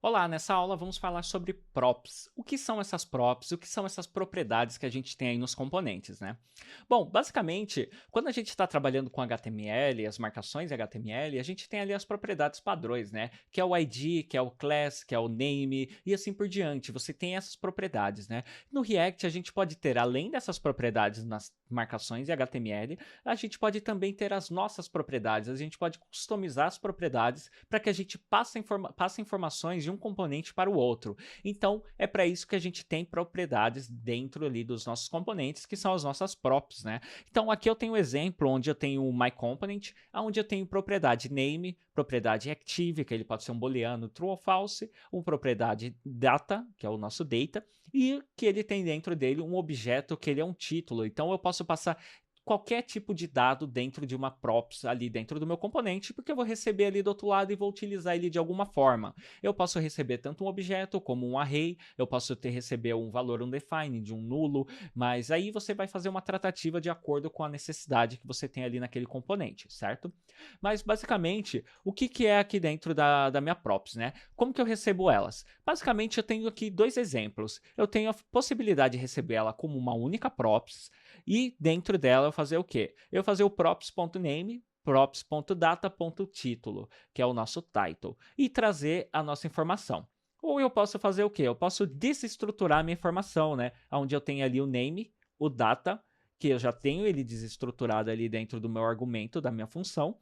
Olá, nessa aula vamos falar sobre props. O que são essas props? O que são essas propriedades que a gente tem aí nos componentes, né? Bom, basicamente, quando a gente está trabalhando com HTML, as marcações em HTML, a gente tem ali as propriedades padrões, né? Que é o ID, que é o class, que é o name e assim por diante. Você tem essas propriedades, né? No React a gente pode ter, além dessas propriedades nas marcações em HTML, a gente pode também ter as nossas propriedades. A gente pode customizar as propriedades para que a gente passe informações de um componente para o outro. Então, é para isso que a gente tem propriedades dentro ali dos nossos componentes, que são as nossas props, né? Então, aqui eu tenho um exemplo onde eu tenho o myComponent, onde eu tenho propriedade name, propriedade active, que ele pode ser um booleano true ou false, uma propriedade data, que é o nosso data, e que ele tem dentro dele um objeto que ele é um título. Então, eu posso passar qualquer tipo de dado dentro de uma props ali dentro do meu componente, porque eu vou receber ali do outro lado e vou utilizar ele de alguma forma. Eu posso receber tanto um objeto como um array, eu posso receber um valor undefined, de um nulo, mas aí você vai fazer uma tratativa de acordo com a necessidade que você tem ali naquele componente, certo? Mas basicamente, o que é aqui dentro da minha props, né? Como que eu recebo elas? Basicamente, eu tenho aqui dois exemplos. Eu tenho a possibilidade de receber ela como uma única props, e dentro dela eu fazer o quê? Eu fazer o props.name, props.data.título, que é o nosso title, e trazer a nossa informação. Ou eu posso fazer o quê? Eu posso desestruturar a minha informação, né? Onde eu tenho ali o name, o data, que eu já tenho ele desestruturado ali dentro do meu argumento, da minha função,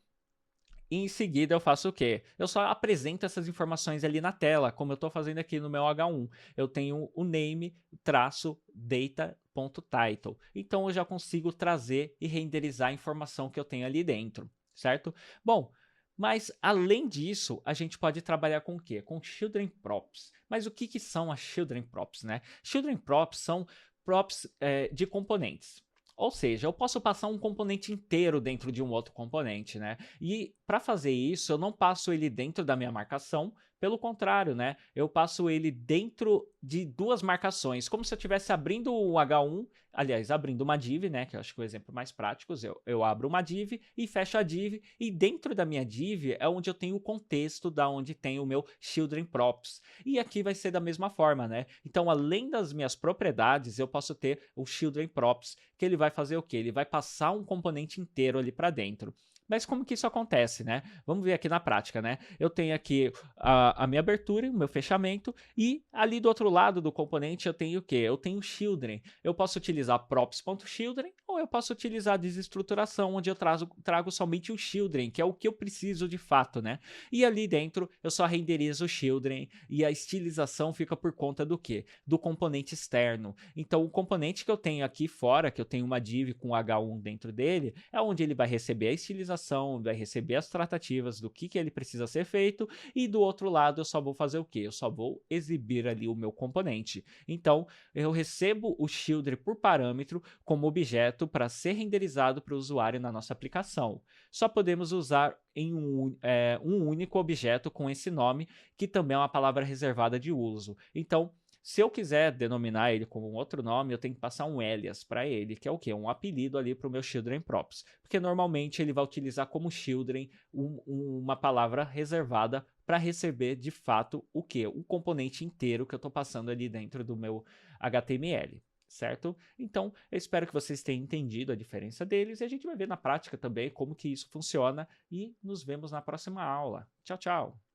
e em seguida eu faço o quê? Eu só apresento essas informações ali na tela, como eu estou fazendo aqui no meu H1. Eu tenho o name traço data.title. Então eu já consigo trazer e renderizar a informação que eu tenho ali dentro, certo? Bom, mas além disso, a gente pode trabalhar com o quê? Com children props. Mas o que são as children props, né? Children props são props de componentes. Ou seja, eu posso passar um componente inteiro dentro de um outro componente, né? E para fazer isso, eu não passo ele dentro da minha marcação, pelo contrário, né? Eu passo ele dentro de duas marcações, como se eu estivesse abrindo o H1, aliás, abrindo uma div, né? Que eu acho que é o exemplo mais prático. Eu abro uma div e fecho a div, e dentro da minha div é onde eu tenho o contexto da onde tem o meu children props. E aqui vai ser da mesma forma, né? Então, além das minhas propriedades, eu posso ter o children props, que ele vai fazer o quê? Ele vai passar um componente inteiro ali para dentro. Mas como que isso acontece, né? Vamos ver aqui na prática, né? Eu tenho aqui a minha abertura, o meu fechamento, e ali do outro lado do componente eu tenho o quê? Eu tenho children. Eu posso utilizar props.children ou eu posso utilizar a desestruturação, onde eu trago somente o children, que é o que eu preciso de fato, né? E ali dentro eu só renderizo o children e a estilização fica por conta do quê? Do componente externo. Então o componente que eu tenho aqui fora, que eu tenho uma div com H1 dentro dele, é onde ele vai receber a estilização, vai receber as tratativas do que ele precisa ser feito, e do outro lado eu só vou fazer o quê? Eu só vou exibir ali o meu componente. Então eu recebo o children por parâmetro como objeto para ser renderizado para o usuário na nossa aplicação. Só podemos usar em um único objeto com esse nome, que também é uma palavra reservada de uso. Então, se eu quiser denominar ele como um outro nome, eu tenho que passar um alias para ele, que é o quê? Um apelido ali para o meu children props. Porque normalmente ele vai utilizar como children uma palavra reservada para receber de fato o quê? O componente inteiro que eu estou passando ali dentro do meu HTML. Certo? Então, eu espero que vocês tenham entendido a diferença deles, e a gente vai ver na prática também como que isso funciona, e nos vemos na próxima aula. Tchau, tchau!